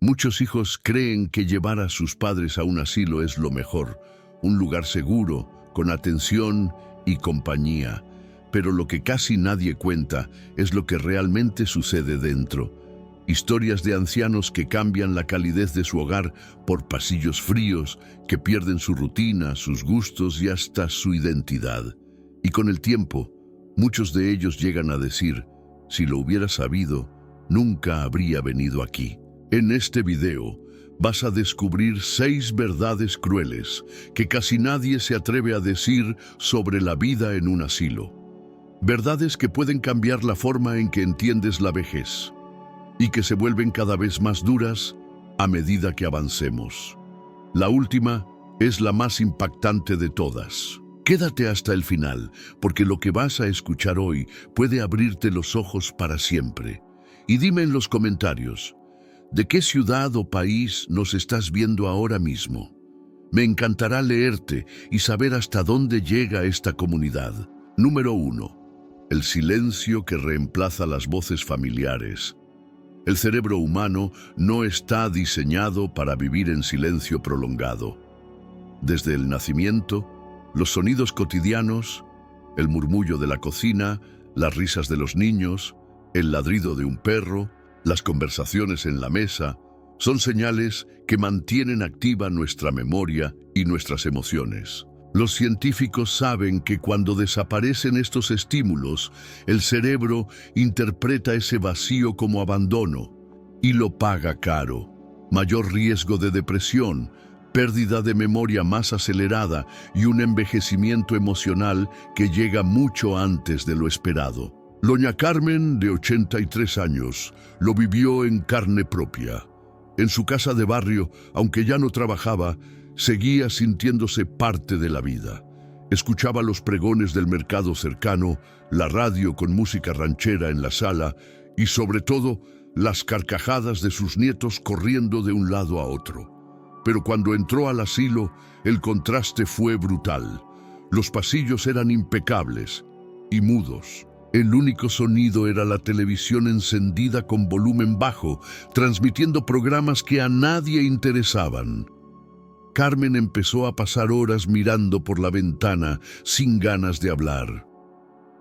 Muchos hijos creen que llevar a sus padres a un asilo es lo mejor, un lugar seguro, con atención y compañía. Pero lo que casi nadie cuenta es lo que realmente sucede dentro. Historias de ancianos que cambian la calidez de su hogar por pasillos fríos, que pierden su rutina, sus gustos y hasta su identidad. Y con el tiempo, muchos de ellos llegan a decir, si lo hubiera sabido, nunca habría venido aquí. En este video vas a descubrir 6 verdades crueles que casi nadie se atreve a decir sobre la vida en un asilo. Verdades que pueden cambiar la forma en que entiendes la vejez y que se vuelven cada vez más duras a medida que avancemos. La última es la más impactante de todas. Quédate hasta el final, porque lo que vas a escuchar hoy puede abrirte los ojos para siempre. Y dime en los comentarios, ¿de qué ciudad o país nos estás viendo ahora mismo? Me encantará leerte y saber hasta dónde llega esta comunidad. Número 1. El silencio que reemplaza las voces familiares. El cerebro humano no está diseñado para vivir en silencio prolongado. Desde el nacimiento, los sonidos cotidianos, el murmullo de la cocina, las risas de los niños, el ladrido de un perro, las conversaciones en la mesa, son señales que mantienen activa nuestra memoria y nuestras emociones. Los científicos saben que cuando desaparecen estos estímulos, el cerebro interpreta ese vacío como abandono y lo paga caro. Mayor riesgo de depresión, pérdida de memoria más acelerada y un envejecimiento emocional que llega mucho antes de lo esperado. Doña Carmen, de 83 años, lo vivió en carne propia. En su casa de barrio, aunque ya no trabajaba, seguía sintiéndose parte de la vida. Escuchaba los pregones del mercado cercano, la radio con música ranchera en la sala y, sobre todo, las carcajadas de sus nietos corriendo de un lado a otro. Pero cuando entró al asilo, el contraste fue brutal. Los pasillos eran impecables y mudos. El único sonido era la televisión encendida con volumen bajo, transmitiendo programas que a nadie interesaban. Carmen empezó a pasar horas mirando por la ventana, sin ganas de hablar.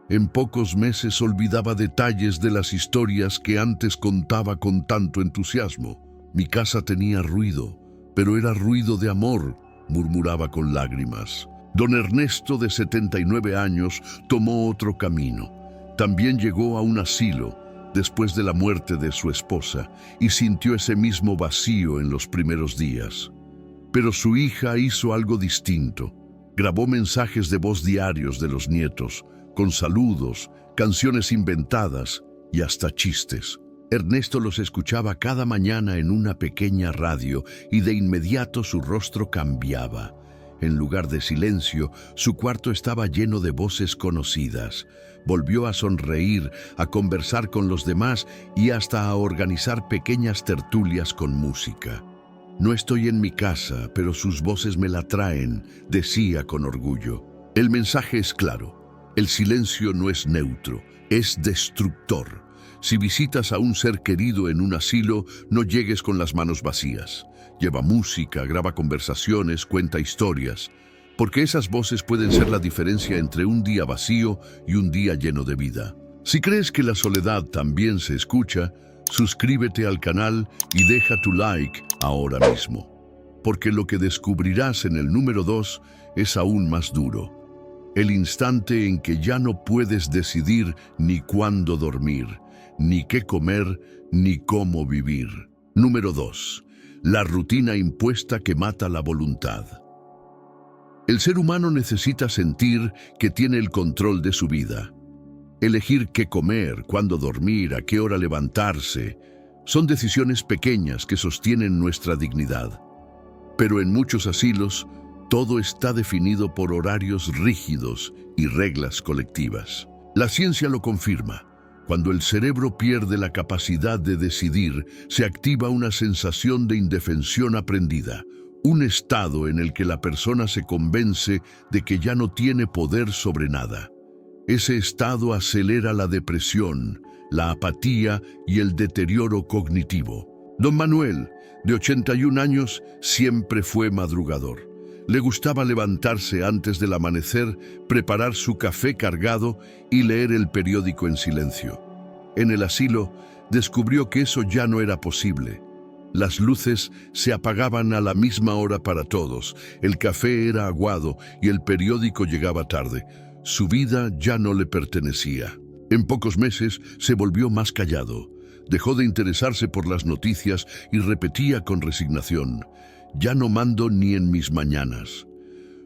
En pocos meses olvidaba detalles de las historias que antes contaba con tanto entusiasmo. Mi casa tenía ruido, pero era ruido de amor, murmuraba con lágrimas. Don Ernesto, de 79 años, tomó otro camino. También llegó a un asilo después de la muerte de su esposa y sintió ese mismo vacío en los primeros días. Pero su hija hizo algo distinto. Grabó mensajes de voz diarios de los nietos, con saludos, canciones inventadas y hasta chistes. Ernesto los escuchaba cada mañana en una pequeña radio y de inmediato su rostro cambiaba. En lugar de silencio, su cuarto estaba lleno de voces conocidas. Volvió a sonreír, a conversar con los demás y hasta a organizar pequeñas tertulias con música. No estoy en mi casa, pero sus voces me la traen, decía con orgullo. El mensaje es claro. El silencio no es neutro, es destructor. Si visitas a un ser querido en un asilo, no llegues con las manos vacías. Lleva música, graba conversaciones, cuenta historias, porque esas voces pueden ser la diferencia entre un día vacío y un día lleno de vida. Si crees que la soledad también se escucha, suscríbete al canal y deja tu like ahora mismo, porque lo que descubrirás en el número 2 es aún más duro. El instante en que ya no puedes decidir ni cuándo dormir, ni qué comer, ni cómo vivir. Número 2. La rutina impuesta que mata la voluntad. El ser humano necesita sentir que tiene el control de su vida. Elegir qué comer, cuándo dormir, a qué hora levantarse, son decisiones pequeñas que sostienen nuestra dignidad. Pero en muchos asilos, todo está definido por horarios rígidos y reglas colectivas. La ciencia lo confirma. Cuando el cerebro pierde la capacidad de decidir, se activa una sensación de indefensión aprendida, un estado en el que la persona se convence de que ya no tiene poder sobre nada. Ese estado acelera la depresión, la apatía y el deterioro cognitivo. Don Manuel, De 81 años, siempre fue madrugador. Le gustaba levantarse antes del amanecer, preparar su café cargado y leer el periódico en silencio. En el asilo, descubrió que eso ya no era posible. Las luces se apagaban a la misma hora para todos, el café era aguado y el periódico llegaba tarde. Su vida ya no le pertenecía. En pocos meses se volvió más callado. Dejó de interesarse por las noticias y repetía con resignación: «Ya no mando ni en mis mañanas».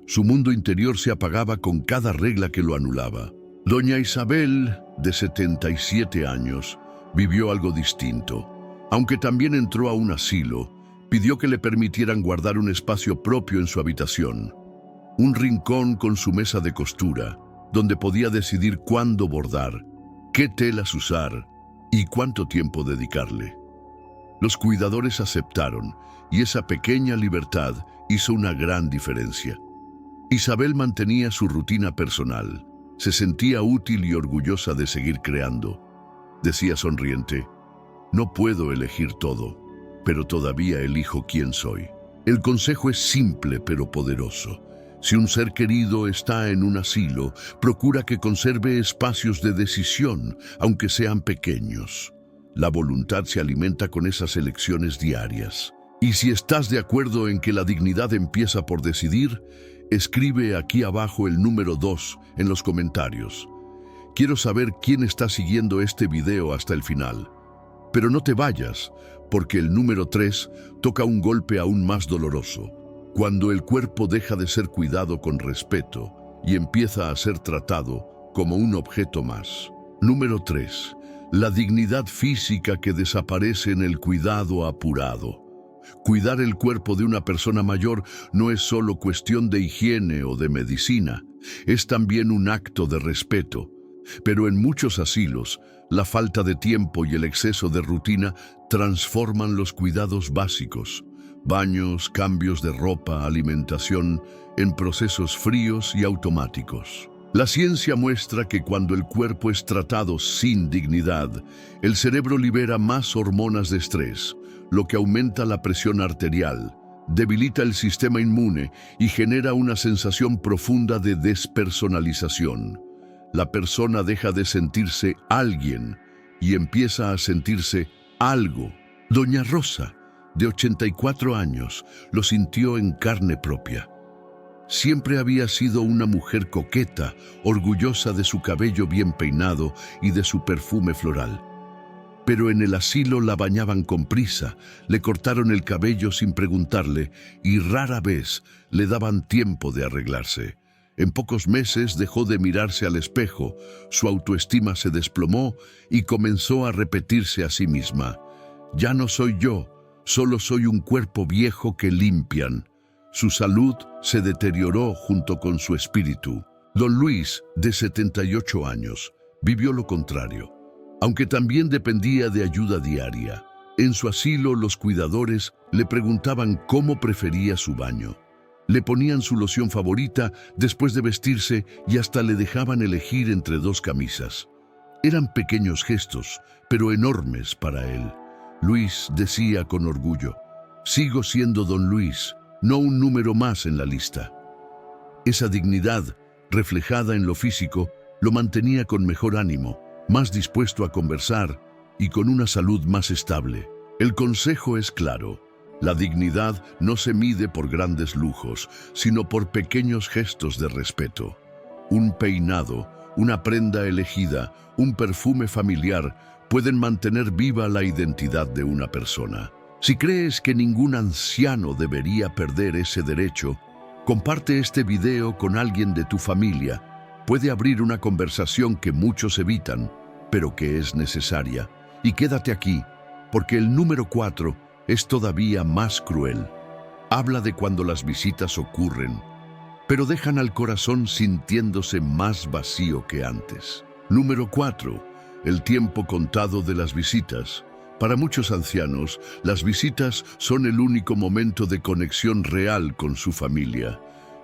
Su mundo interior se apagaba con cada regla que lo anulaba. Doña Isabel, de 77 años, vivió algo distinto. Aunque también entró a un asilo, pidió que le permitieran guardar un espacio propio en su habitación. Un rincón con su mesa de costura, donde podía decidir cuándo bordar, qué telas usar y cuánto tiempo dedicarle. Los cuidadores aceptaron, y esa pequeña libertad hizo una gran diferencia. Isabel mantenía su rutina personal. Se sentía útil y orgullosa de seguir creando. Decía sonriente: «No puedo elegir todo, pero todavía elijo quién soy». El consejo es simple pero poderoso. Si un ser querido está en un asilo, procura que conserve espacios de decisión, aunque sean pequeños. La voluntad se alimenta con esas elecciones diarias. Y si estás de acuerdo en que la dignidad empieza por decidir, escribe aquí abajo el número 2 en los comentarios. Quiero saber quién está siguiendo este video hasta el final. Pero no te vayas, porque el número 3 toca un golpe aún más doloroso. Cuando el cuerpo deja de ser cuidado con respeto y empieza a ser tratado como un objeto más. Número 3. La dignidad física que desaparece en el cuidado apurado. Cuidar el cuerpo de una persona mayor no es solo cuestión de higiene o de medicina, es también un acto de respeto. Pero en muchos asilos, la falta de tiempo y el exceso de rutina transforman los cuidados básicos. Baños, cambios de ropa, alimentación, en procesos fríos y automáticos. La ciencia muestra que cuando el cuerpo es tratado sin dignidad, el cerebro libera más hormonas de estrés, lo que aumenta la presión arterial, debilita el sistema inmune y genera una sensación profunda de despersonalización. La persona deja de sentirse alguien y empieza a sentirse algo. Doña Rosa, de 84 años, lo sintió en carne propia. Siempre había sido una mujer coqueta, orgullosa de su cabello bien peinado y de su perfume floral. Pero en el asilo la bañaban con prisa, le cortaron el cabello sin preguntarle y rara vez le daban tiempo de arreglarse. En pocos meses dejó de mirarse al espejo, su autoestima se desplomó y comenzó a repetirse a sí misma: «Ya no soy yo, solo soy un cuerpo viejo que limpian». Su salud se deterioró junto con su espíritu. Don Luis, de 78 años, vivió lo contrario, aunque también dependía de ayuda diaria. En su asilo, los cuidadores le preguntaban cómo prefería su baño. Le ponían su loción favorita después de vestirse y hasta le dejaban elegir entre 2 camisas. Eran pequeños gestos, pero enormes para él. Luis decía con orgullo: «Sigo siendo Don Luis, no un número más en la lista». Esa dignidad, reflejada en lo físico, lo mantenía con mejor ánimo, más dispuesto a conversar y con una salud más estable. El consejo es claro: la dignidad no se mide por grandes lujos, sino por pequeños gestos de respeto. Un peinado, una prenda elegida, un perfume familiar pueden mantener viva la identidad de una persona. Si crees que ningún anciano debería perder ese derecho, comparte este video con alguien de tu familia. Puede abrir una conversación que muchos evitan, pero que es necesaria. Y quédate aquí, porque el número 4 es todavía más cruel. Habla de cuando las visitas ocurren, pero dejan al corazón sintiéndose más vacío que antes. Número 4. El tiempo contado de las visitas. Para muchos ancianos, las visitas son el único momento de conexión real con su familia.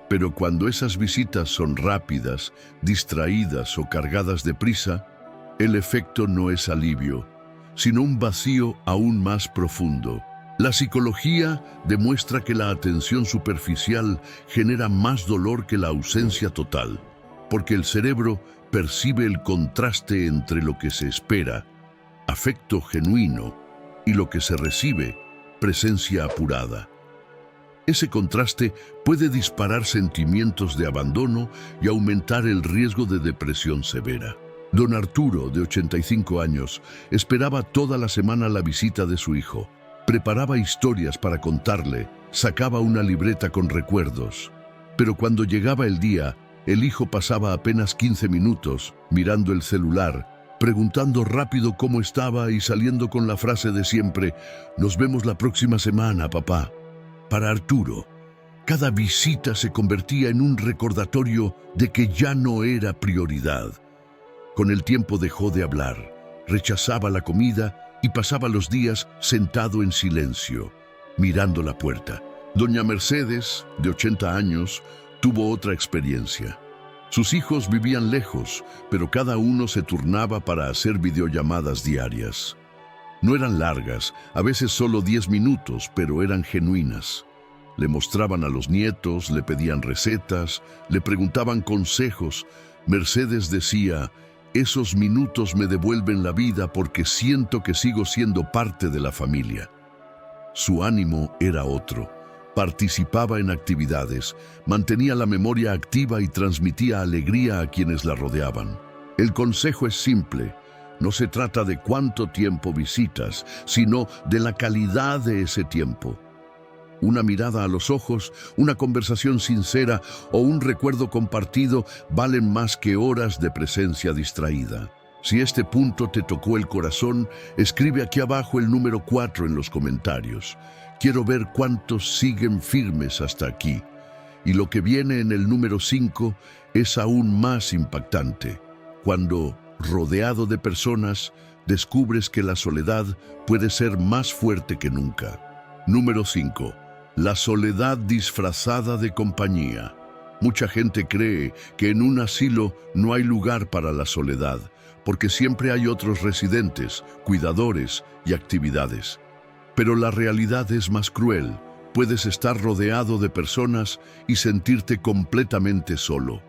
Pero cuando esas visitas son rápidas, distraídas o cargadas de prisa, el efecto no es alivio, sino un vacío aún más profundo. La psicología demuestra que la atención superficial genera más dolor que la ausencia total, porque el cerebro percibe el contraste entre lo que se espera, afecto genuino, y lo que se recibe, presencia apurada. Ese contraste puede disparar sentimientos de abandono y aumentar el riesgo de depresión severa. Don Arturo, de 85 años, esperaba toda la semana la visita de su hijo. Preparaba historias para contarle, sacaba una libreta con recuerdos. Pero cuando llegaba el día, el hijo pasaba apenas 15 minutos mirando el celular, preguntando rápido cómo estaba y saliendo con la frase de siempre: «Nos vemos la próxima semana, papá». Para Arturo, cada visita se convertía en un recordatorio de que ya no era prioridad. Con el tiempo dejó de hablar, rechazaba la comida y pasaba los días sentado en silencio, mirando la puerta. Doña Mercedes, de 80 años, tuvo otra experiencia. Sus hijos vivían lejos, pero cada uno se turnaba para hacer videollamadas diarias. No eran largas, a veces solo 10 minutos, pero eran genuinas. Le mostraban a los nietos, le pedían recetas, le preguntaban consejos. Mercedes decía: «Esos minutos me devuelven la vida porque siento que sigo siendo parte de la familia». Su ánimo era otro. Participaba en actividades, mantenía la memoria activa y transmitía alegría a quienes la rodeaban. El consejo es simple: no se trata de cuánto tiempo visitas, sino de la calidad de ese tiempo. Una mirada a los ojos, una conversación sincera o un recuerdo compartido valen más que horas de presencia distraída. Si este punto te tocó el corazón, escribe aquí abajo el número 4 en los comentarios. Quiero ver cuántos siguen firmes hasta aquí. Y lo que viene en el número 5 es aún más impactante. Cuando, rodeado de personas, descubres que la soledad puede ser más fuerte que nunca. Número 5. La soledad disfrazada de compañía. Mucha gente cree que en un asilo no hay lugar para la soledad, porque siempre hay otros residentes, cuidadores y actividades. Pero la realidad es más cruel. Puedes estar rodeado de personas y sentirte completamente solo.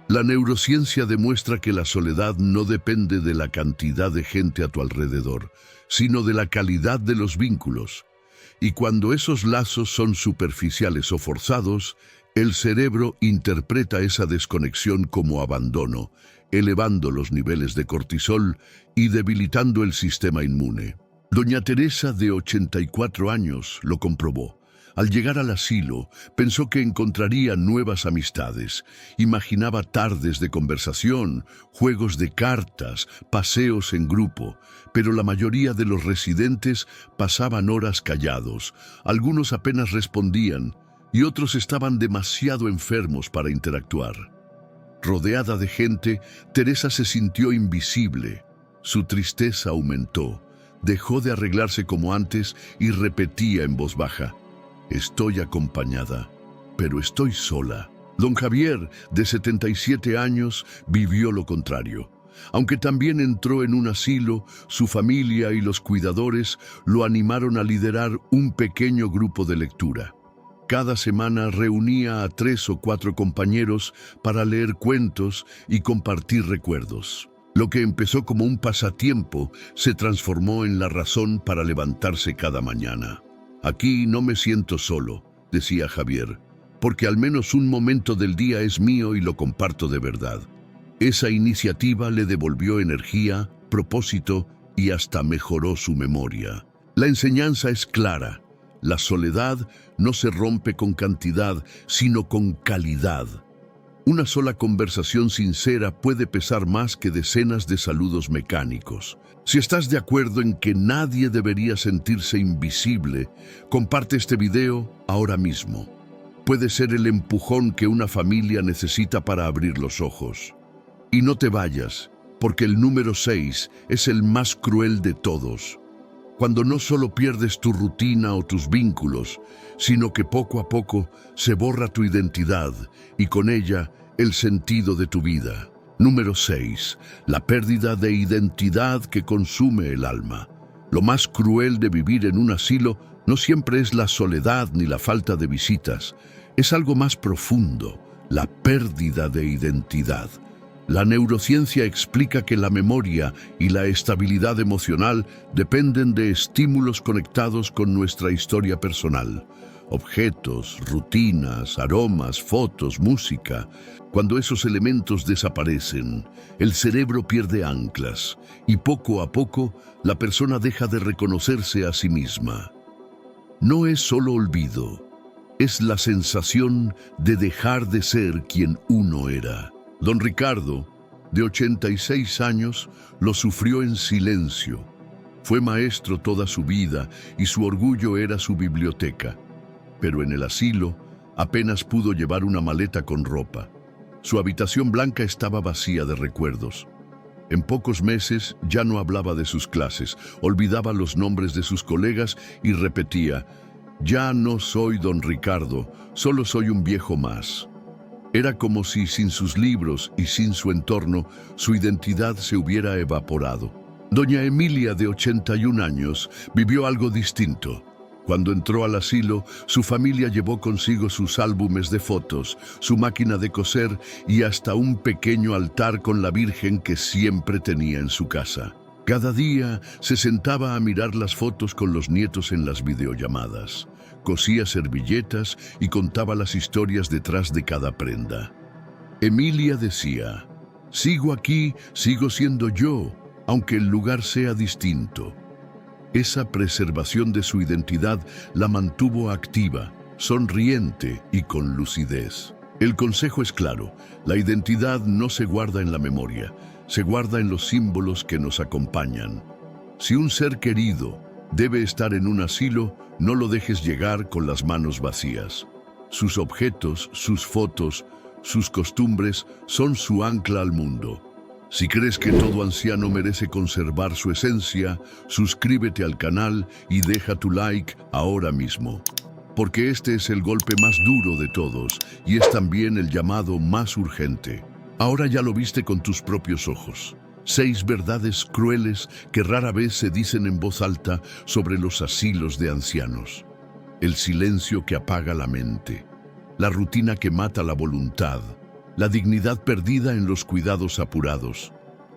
La neurociencia demuestra que la soledad no depende de la cantidad de gente a tu alrededor, sino de la calidad de los vínculos. Y cuando esos lazos son superficiales o forzados, el cerebro interpreta esa desconexión como abandono, elevando los niveles de cortisol y debilitando el sistema inmune. Doña Teresa, de 84 años, lo comprobó. Al llegar al asilo, pensó que encontraría nuevas amistades. Imaginaba tardes de conversación, juegos de cartas, paseos en grupo, pero la mayoría de los residentes pasaban horas callados. Algunos apenas respondían y otros estaban demasiado enfermos para interactuar. Rodeada de gente, Teresa se sintió invisible. Su tristeza aumentó. Dejó de arreglarse como antes y repetía en voz baja: «Estoy acompañada, pero estoy sola». Don Javier, de 77 años, vivió lo contrario. Aunque también entró en un asilo, su familia y los cuidadores lo animaron a liderar un pequeño grupo de lectura. Cada semana reunía a 3 o 4 compañeros para leer cuentos y compartir recuerdos. Lo que empezó como un pasatiempo se transformó en la razón para levantarse cada mañana. «Aquí no me siento solo», decía Javier, «porque al menos un momento del día es mío y lo comparto de verdad». Esa iniciativa le devolvió energía, propósito y hasta mejoró su memoria. La enseñanza es clara: la soledad no se rompe con cantidad, sino con calidad. Una sola conversación sincera puede pesar más que decenas de saludos mecánicos. Si estás de acuerdo en que nadie debería sentirse invisible, comparte este video ahora mismo. Puede ser el empujón que una familia necesita para abrir los ojos. Y no te vayas, porque el número 6 es el más cruel de todos. Cuando no solo pierdes tu rutina o tus vínculos, sino que poco a poco se borra tu identidad y con ella el sentido de tu vida. Número 6. La pérdida de identidad que consume el alma. Lo más cruel de vivir en un asilo No siempre es la soledad ni la falta de visitas, es algo más profundo, la pérdida de identidad. La neurociencia explica que la memoria y la estabilidad emocional dependen de estímulos conectados con nuestra historia personal. Objetos, rutinas, aromas, fotos, música. Cuando esos elementos desaparecen, el cerebro pierde anclas y poco a poco la persona deja de reconocerse a sí misma. No es solo olvido, es la sensación de dejar de ser quien uno era. Don Ricardo, de 86 años, lo sufrió en silencio. Fue maestro toda su vida y su orgullo era su biblioteca. Pero en el asilo apenas pudo llevar una maleta con ropa. Su habitación blanca estaba vacía de recuerdos. En pocos meses ya no hablaba de sus clases, olvidaba los nombres de sus colegas y repetía: «Ya no soy don Ricardo, solo soy un viejo más». Era como si sin sus libros y sin su entorno, su identidad se hubiera evaporado. Doña Emilia, de 81 años, vivió algo distinto. Cuando entró al asilo, su familia llevó consigo sus álbumes de fotos, su máquina de coser y hasta un pequeño altar con la Virgen que siempre tenía en su casa. Cada día se sentaba a mirar las fotos con los nietos en las videollamadas. Cosía servilletas y contaba las historias detrás de cada prenda. Emilia decía: «Sigo aquí, sigo siendo yo, aunque el lugar sea distinto». Esa preservación de su identidad la mantuvo activa, sonriente y con lucidez. El consejo es claro: la identidad no se guarda en la memoria, se guarda en los símbolos que nos acompañan. Si un ser querido debe estar en un asilo, no lo dejes llegar con las manos vacías. Sus objetos, sus fotos, sus costumbres son su ancla al mundo. Si crees que todo anciano merece conservar su esencia, suscríbete al canal y deja tu like ahora mismo. Porque este es el golpe más duro de todos y es también el llamado más urgente. Ahora ya lo viste con tus propios ojos. 6 verdades crueles que rara vez se dicen en voz alta sobre los asilos de ancianos. El silencio que apaga la mente, la rutina que mata la voluntad, la dignidad perdida en los cuidados apurados,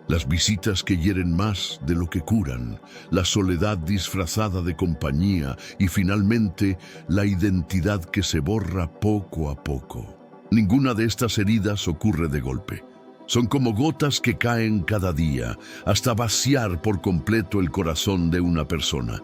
las visitas que hieren más de lo que curan, la soledad disfrazada de compañía y finalmente la identidad que se borra poco a poco. Ninguna de estas heridas ocurre de golpe. Son como gotas que caen cada día, hasta vaciar por completo el corazón de una persona.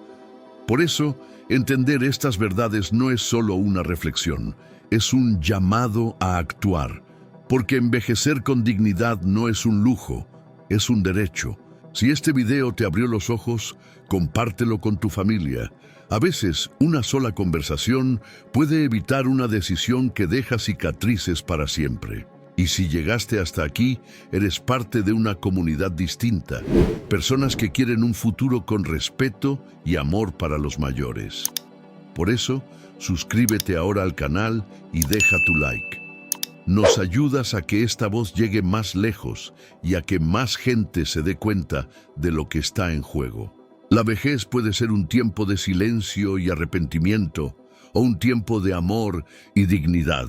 Por eso, entender estas verdades no es solo una reflexión, es un llamado a actuar. Porque envejecer con dignidad no es un lujo, es un derecho. Si este video te abrió los ojos, compártelo con tu familia. A veces, una sola conversación puede evitar una decisión que deja cicatrices para siempre. Y si llegaste hasta aquí, eres parte de una comunidad distinta. Personas que quieren un futuro con respeto y amor para los mayores. Por eso, suscríbete ahora al canal y deja tu like. Nos ayudas a que esta voz llegue más lejos y a que más gente se dé cuenta de lo que está en juego. La vejez puede ser un tiempo de silencio y arrepentimiento, o un tiempo de amor y dignidad.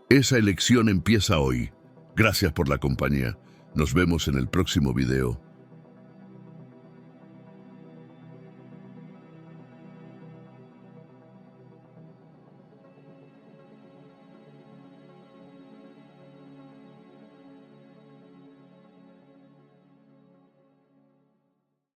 Esa elección empieza hoy. Gracias por la compañía. Nos vemos en el próximo video.